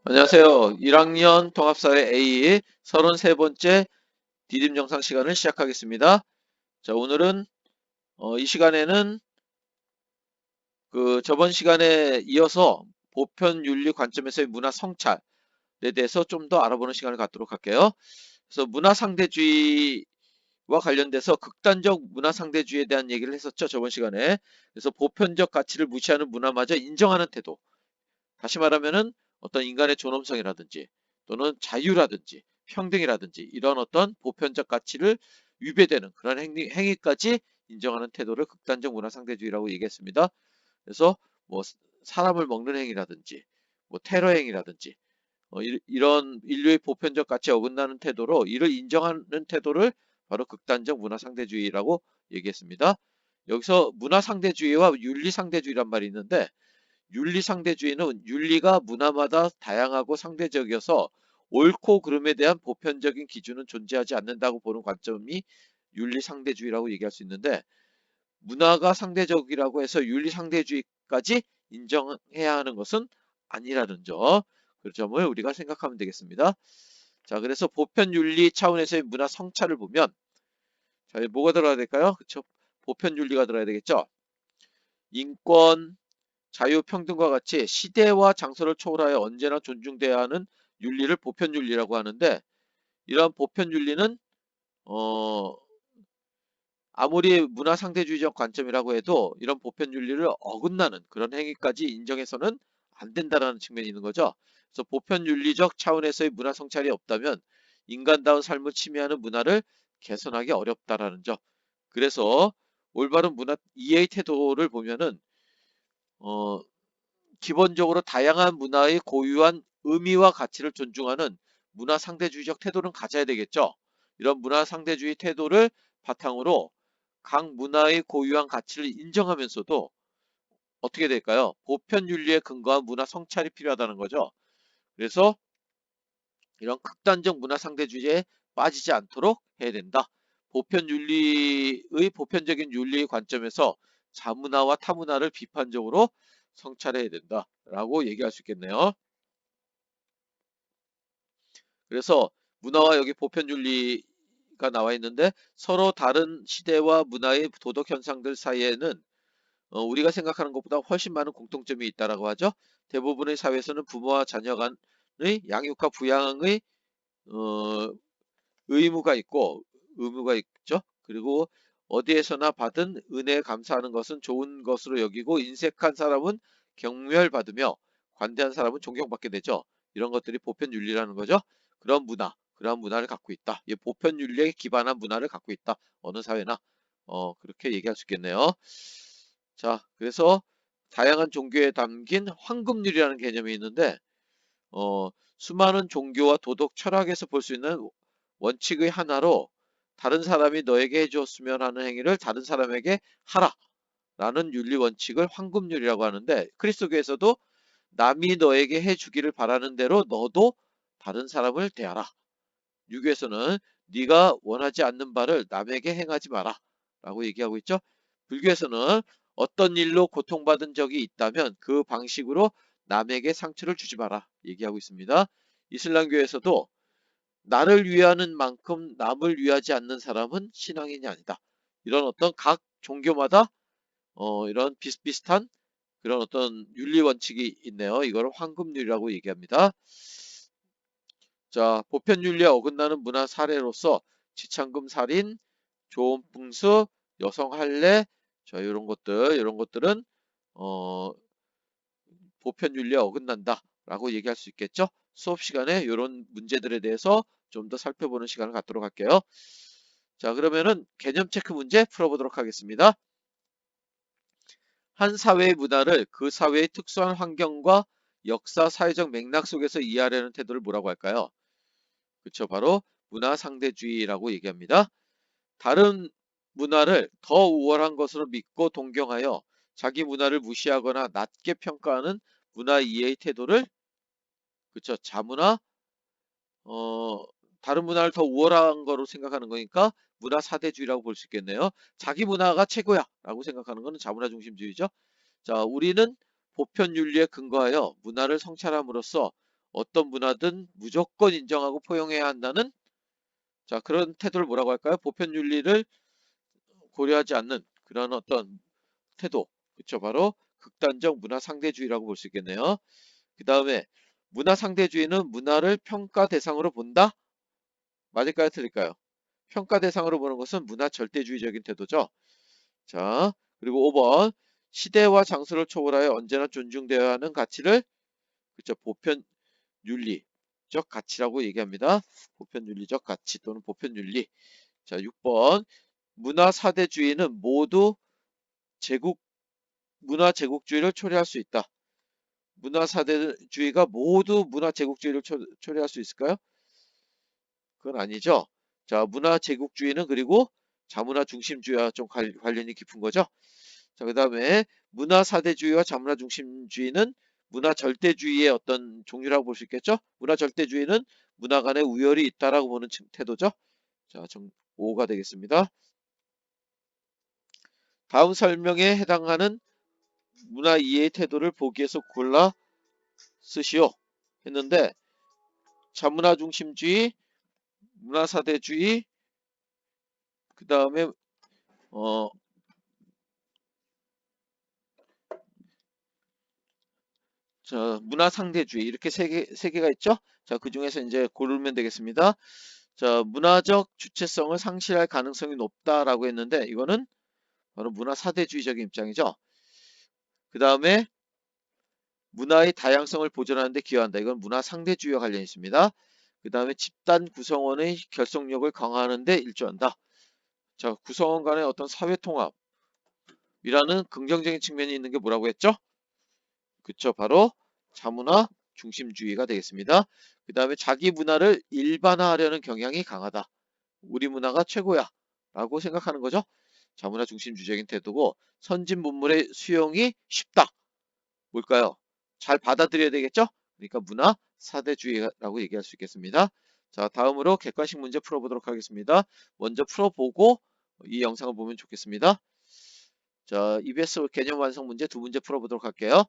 안녕하세요. 1학년 통합사회 A 33번째 디딤 영상 시간을 시작하겠습니다. 자, 오늘은 이 시간에는 저번 시간에 이어서 보편 윤리 관점에서의 문화 성찰에 대해서 좀 더 알아보는 시간을 갖도록 할게요. 그래서 문화 상대주의와 관련돼서 극단적 문화 상대주의에 대한 얘기를 했었죠, 저번 시간에. 그래서 보편적 가치를 무시하는 문화마저 인정하는 태도. 다시 말하면은 어떤 인간의 존엄성이라든지 또는 자유라든지 평등이라든지 이런 어떤 보편적 가치를 위배되는 그런 행위까지 인정하는 태도를 극단적 문화 상대주의라고 얘기했습니다. 그래서 뭐 사람을 먹는 행위라든지 뭐 테러 행위라든지 이런 인류의 보편적 가치에 어긋나는 태도로 이를 인정하는 태도를 바로 극단적 문화 상대주의라고 얘기했습니다. 여기서 문화 상대주의와 윤리 상대주의란 말이 있는데 윤리상대주의는 윤리가 문화마다 다양하고 상대적이어서 옳고 그름에 대한 보편적인 기준은 존재하지 않는다고 보는 관점이 윤리상대주의라고 얘기할 수 있는데 문화가 상대적이라고 해서 윤리상대주의까지 인정해야 하는 것은 아니라는 점, 그 점을 우리가 생각하면 되겠습니다. 자, 그래서 보편윤리 차원에서의 문화 성찰을 보면 자, 뭐가 들어야 될까요? 그쵸? 보편윤리가 들어야 되겠죠? 인권, 자유평등과 같이 시대와 장소를 초월하여 언제나 존중돼야 하는 윤리를 보편윤리라고 하는데 이러한 보편윤리는 어, 아무리 문화상대주의적 관점이라고 해도 이런 보편윤리를 어긋나는 그런 행위까지 인정해서는 안 된다는 측면이 있는 거죠. 그래서 보편윤리적 차원에서의 문화 성찰이 없다면 인간다운 삶을 침해하는 문화를 개선하기 어렵다라는 점. 그래서 올바른 문화 이해의 태도를 보면은 어, 기본적으로 다양한 문화의 고유한 의미와 가치를 존중하는 문화 상대주의적 태도는 가져야 되겠죠. 이런 문화 상대주의 태도를 바탕으로 각 문화의 고유한 가치를 인정하면서도 어떻게 될까요? 보편 윤리에 근거한 문화 성찰이 필요하다는 거죠. 그래서 이런 극단적 문화 상대주의에 빠지지 않도록 해야 된다. 보편 윤리의 보편적인 윤리의 관점에서 자문화와 타문화를 비판적으로 성찰해야 된다라고 얘기할 수 있겠네요. 그래서 문화와 여기 보편윤리가 나와 있는데 서로 다른 시대와 문화의 도덕 현상들 사이에는 우리가 생각하는 것보다 훨씬 많은 공통점이 있다라고 하죠. 대부분의 사회에서는 부모와 자녀 간의 양육과 부양의 어, 의무가 있고 의무가 있죠. 그리고 어디에서나 받은 은혜에 감사하는 것은 좋은 것으로 여기고 인색한 사람은 경멸받으며 관대한 사람은 존경받게 되죠. 이런 것들이 보편 윤리라는 거죠. 그런 문화, 그러한 문화를 갖고 있다. 이 보편 윤리에 기반한 문화를 갖고 있다. 어느 사회나 그렇게 얘기할 수 있겠네요. 자, 그래서 다양한 종교에 담긴 황금률이라는 개념이 있는데 어, 수많은 종교와 도덕 철학에서 볼 수 있는 원칙의 하나로 다른 사람이 너에게 해주었으면 하는 행위를 다른 사람에게 하라 라는 윤리 원칙을 황금률이라고 하는데 그리스도교에서도 남이 너에게 해주기를 바라는 대로 너도 다른 사람을 대하라. 유교에서는 네가 원하지 않는 바를 남에게 행하지 마라 라고 얘기하고 있죠. 불교에서는 어떤 일로 고통받은 적이 있다면 그 방식으로 남에게 상처를 주지 마라 얘기하고 있습니다. 이슬람교에서도 나를 위하는 만큼 남을 위하지 않는 사람은 신앙인이 아니다. 이런 어떤 각 종교마다 이런 비슷비슷한 그런 어떤 윤리 원칙이 있네요. 이걸 황금률이라고 얘기합니다. 자, 보편 윤리에 어긋나는 문화 사례로서 지창금 살인, 조음풍수, 여성 할례, 자, 이런 것들은 어, 보편 윤리에 어긋난다라고 얘기할 수 있겠죠. 수업 시간에 이런 문제들에 대해서 좀 더 살펴보는 시간을 갖도록 할게요. 자, 그러면은 개념 체크 문제 풀어보도록 하겠습니다. 한 사회의 문화를 그 사회의 특수한 환경과 역사, 사회적 맥락 속에서 이해하려는 태도를 뭐라고 할까요? 그쵸, 바로 문화 상대주의라고 얘기합니다. 다른 문화를 더 우월한 것으로 믿고 동경하여 자기 문화를 무시하거나 낮게 평가하는 문화 이해의 태도를 그쵸, 자문화, 어, 다른 문화를 더 우월한 거로 생각하는 거니까 문화 사대주의라고 볼 수 있겠네요. 자기 문화가 최고야 라고 생각하는 것은 자문화 중심주의죠. 자, 우리는 보편 윤리에 근거하여 문화를 성찰함으로써 어떤 문화든 무조건 인정하고 포용해야 한다는 자 그런 태도를 뭐라고 할까요? 보편윤리를 고려하지 않는 그런 어떤 태도. 그쵸? 바로 극단적 문화 상대주의라고 볼 수 있겠네요. 그 다음에 문화 상대주의는 문화를 평가 대상으로 본다? 맞을까요? 틀릴까요? 평가 대상으로 보는 것은 문화 절대주의적인 태도죠. 자, 그리고 5번 시대와 장소를 초월하여 언제나 존중되어야 하는 가치를 그쵸? 보편윤리적 가치라고 얘기합니다. 보편윤리적 가치 또는 보편윤리. 자, 6번 문화 사대주의는 모두 제국 문화 제국주의를 초래할 수 있다. 문화 사대주의가 모두 문화 제국주의를 초래할 수 있을까요? 그건 아니죠. 자, 문화 제국주의는 그리고 자문화 중심주의와 좀 관련이 깊은 거죠. 자, 그 다음에 문화 사대주의와 자문화 중심주의는 문화 절대주의의 어떤 종류라고 볼 수 있겠죠. 문화 절대주의는 문화 간에 우열이 있다라고 보는 태도죠. 자, 5가 되겠습니다. 다음 설명에 해당하는 문화 이해의 태도를 보기에서 골라 쓰시오 했는데 자문화 중심주의, 문화 사대주의, 그 다음에 어, 문화 상대주의 이렇게 세 개가 있죠. 자, 그 중에서 이제 고르면 되겠습니다. 자, 문화적 주체성을 상실할 가능성이 높다라고 했는데 이거는 바로 문화 사대주의적인 입장이죠. 그 다음에 문화의 다양성을 보존하는 데 기여한다. 이건 문화 상대주의와 관련이 있습니다. 그 다음에 집단 구성원의 결속력을 강화하는 데 일조한다. 자, 구성원 간의 어떤 사회통합이라는 긍정적인 측면이 있는 게 뭐라고 했죠? 그쵸, 바로 자문화 중심주의가 되겠습니다. 그 다음에 자기 문화를 일반화하려는 경향이 강하다. 우리 문화가 최고야 라고 생각하는 거죠. 자문화 중심주의적인 태도고 선진 문물의 수용이 쉽다. 뭘까요? 잘 받아들여야 되겠죠? 그러니까 문화 사대주의라고 얘기할 수 있겠습니다. 자, 다음으로 객관식 문제 풀어보도록 하겠습니다. 먼저 풀어보고 이 영상을 보면 좋겠습니다. 자, EBS 개념 완성 문제 두 문제 풀어보도록 할게요.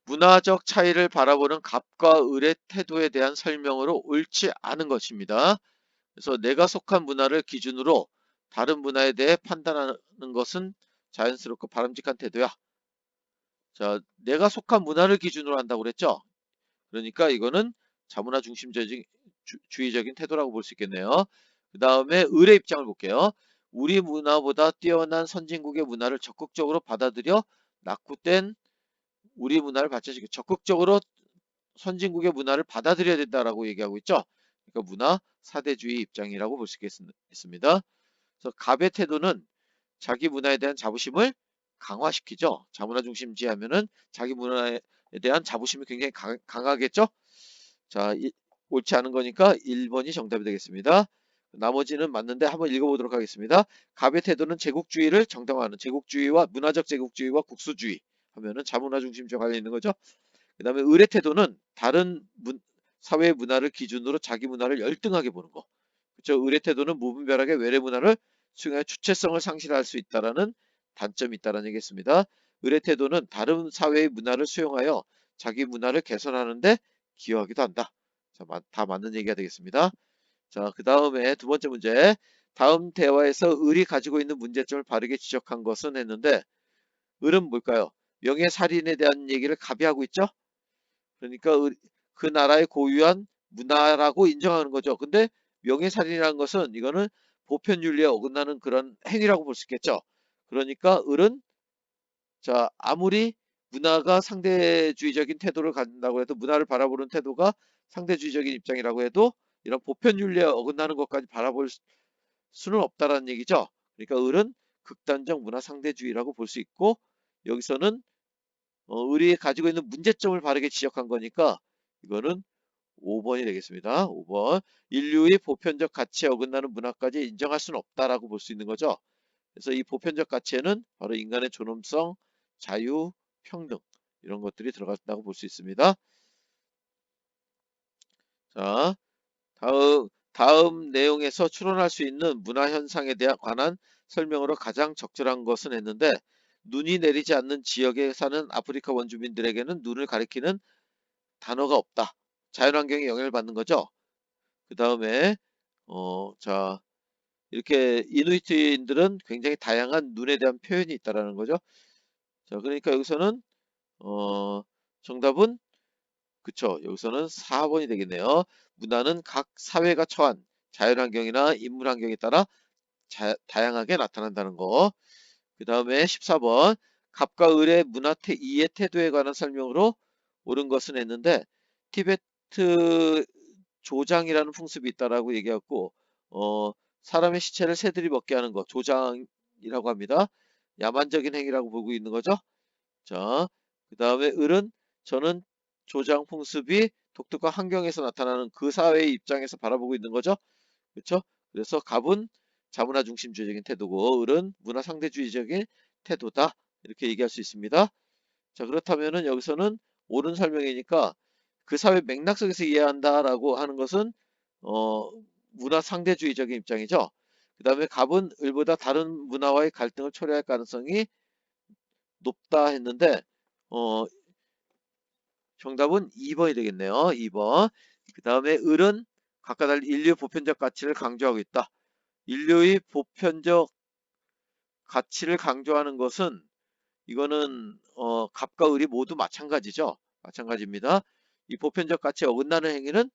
문화적 차이를 바라보는 갑과 을의 태도에 대한 설명으로 옳지 않은 것입니다. 그래서 내가 속한 문화를 기준으로 다른 문화에 대해 판단하는 것은 자연스럽고 바람직한 태도야. 자, 내가 속한 문화를 기준으로 한다고 그랬죠? 그러니까 이거는 자문화 중심주의적인 태도라고 볼 수 있겠네요. 그 다음에 을의 입장을 볼게요. 우리 문화보다 뛰어난 선진국의 문화를 적극적으로 받아들여 낙후된 우리 문화를 받쳐주기 적극적으로 선진국의 문화를 받아들여야 된다라고 얘기하고 있죠. 그러니까 문화 사대주의 입장이라고 볼 수 있습니다. 그래서 갑의 태도는 자기 문화에 대한 자부심을 강화시키죠. 자문화 중심주의 하면은 자기 문화에 대한 자부심이 굉장히 강하겠죠. 자, 옳지 않은 거니까 1번이 정답이 되겠습니다. 나머지는 맞는데 한번 읽어보도록 하겠습니다. 갑의 태도는 제국주의를 정당화하는 제국주의와 문화적 제국주의와 국수주의 하면은 자문화 중심주의 관련 있는 거죠. 그 다음에 을의 태도는 다른 사회 문화를 기준으로 자기 문화를 열등하게 보는 거. 그렇죠? 을의 태도는 무분별하게 외래 문화를 수용하여 주체성을 상실할 수 있다라는 단점이 있다라는 얘기겠습니다. 을의 태도는 다른 사회의 문화를 수용하여 자기 문화를 개선하는데 기여하기도 한다. 자, 다 맞는 얘기가 되겠습니다. 자, 그 다음에 두 번째 문제. 다음 대화에서 을이 가지고 있는 문제점을 바르게 지적한 것은 했는데 을은 뭘까요? 명예살인에 대한 얘기를 갑이 하고 있죠? 그러니까 그 나라의 고유한 문화라고 인정하는 거죠. 근데 명예살인이라는 것은 이거는 보편윤리에 어긋나는 그런 행위라고 볼 수 있겠죠. 그러니까 을은 자 아무리 문화가 상대주의적인 태도를 갖는다고 해도 문화를 바라보는 태도가 상대주의적인 입장이라고 해도 이런 보편윤리에 어긋나는 것까지 바라볼 수는 없다라는 얘기죠. 그러니까 을은 극단적 문화 상대주의라고 볼 수 있고 여기서는 을이 가지고 있는 문제점을 바르게 지적한 거니까 이거는 5번이 되겠습니다. 5번. 인류의 보편적 가치에 어긋나는 문화까지 인정할 수는 없다라고 볼 수 있는 거죠. 그래서 이 보편적 가치에는 바로 인간의 존엄성, 자유, 평등 이런 것들이 들어간다고 볼 수 있습니다. 자, 다음 내용에서 추론할 수 있는 문화 현상에 대한 관한 설명으로 가장 적절한 것은 했는데 눈이 내리지 않는 지역에 사는 아프리카 원주민들에게는 눈을 가리키는 단어가 없다. 자연환경에 영향을 받는 거죠. 그 다음에 자 이렇게 이누이트인들은 굉장히 다양한 눈에 대한 표현이 있다라는 거죠. 자 그러니까 여기서는 정답은 그쵸. 여기서는 4번이 되겠네요. 문화는 각 사회가 처한 자연환경이나 인물환경에 따라 다양하게 나타난다는 거. 그 다음에 14번 갑과 을의 이해 태도에 관한 설명으로 옳은 것은 했는데 티베트 조장이라는 풍습이 있다라고 얘기했고 사람의 시체를 새들이 먹게 하는 거 조장이라고 합니다. 야만적인 행위라고 보고 있는 거죠. 자, 그 다음에 을은 저는 조장 풍습이 독특한 환경에서 나타나는 그 사회의 입장에서 바라보고 있는 거죠. 그렇죠? 그래서 갑은 자문화 중심주의적인 태도고 을은 문화 상대주의적인 태도다. 이렇게 얘기할 수 있습니다. 자, 그렇다면은 여기서는 옳은 설명이니까 그 사회 맥락 속에서 이해한다라고 하는 것은 어, 문화 상대주의적인 입장이죠. 그 다음에 갑은 을보다 다른 문화와의 갈등을 초래할 가능성이 높다 했는데 어, 정답은 2번이 되겠네요. 2번. 그 다음에 을은 각각 다른 인류의 보편적 가치를 강조하고 있다. 인류의 보편적 가치를 강조하는 것은 이거는 갑과 을이 모두 마찬가지죠. 마찬가지입니다. 이 보편적 가치에 어긋나는 행위는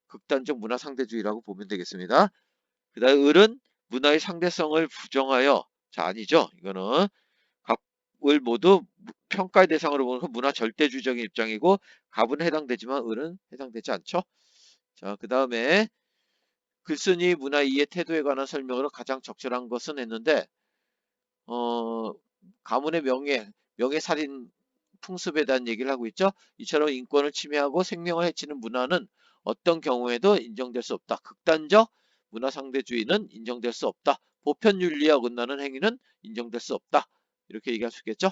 극단적 문화 상대주의라고 보면 되겠습니다. 그 다음에 을은 문화의 상대성을 부정하여 자 아니죠. 이거는 갑을 모두 평가의 대상으로 보는 문화 절대주의적인 입장이고 갑은 해당되지만 을은 해당되지 않죠. 자, 그 다음에 글쓴이 문화 이해 태도에 관한 설명으로 가장 적절한 것은 했는데 가문의 명예살인 풍습에 대한 얘기를 하고 있죠. 이처럼 인권을 침해하고 생명을 해치는 문화는 어떤 경우에도 인정될 수 없다. 극단적 문화 상대주의는 인정될 수 없다. 보편 윤리에 어긋나는 행위는 인정될 수 없다. 이렇게 얘기할 수 있겠죠.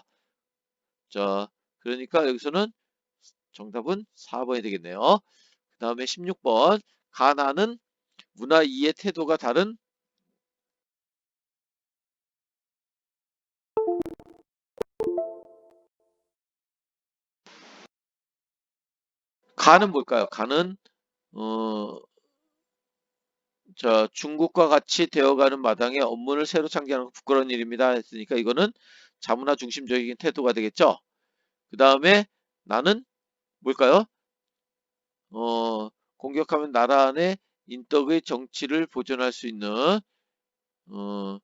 자, 그러니까 여기서는 정답은 4번이 되겠네요. 그 다음에 16번 가나는 문화 이해 태도가 다른 가는 뭘까요? 가는 어, 자, 중국과 같이 되어가는 마당에 업문을 새로 창개하는 건 부끄러운 일입니다. 했으니까 이거는 자문화 중심적인 태도가 되겠죠. 그 다음에 나는 뭘까요? 공격하면 나라 안에 인덕의 정치를 보존할 수 있는 어,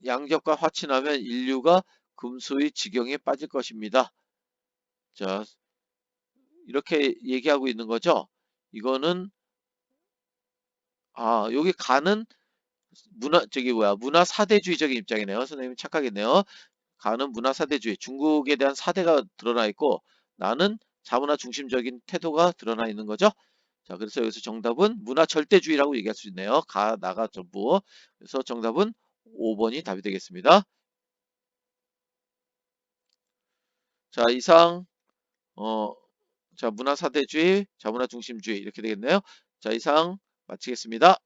양적과 화친하면 인류가 금수의 지경에 빠질 것입니다. 자, 이렇게 얘기하고 있는 거죠. 이거는 여기 가는 문화 사대주의적인 입장이네요. 선생님 착각했네요. 가는 문화 사대주의, 중국에 대한 사대가 드러나 있고 나는 자문화 중심적인 태도가 드러나 있는 거죠. 자, 그래서 여기서 정답은 문화 절대주의라고 얘기할 수 있네요. 가, 나가 전부. 그래서 정답은 5번이 답이 되겠습니다. 자, 이상 어, 자, 문화 사대주의, 자문화 중심주의 이렇게 되겠네요. 자, 이상 마치겠습니다.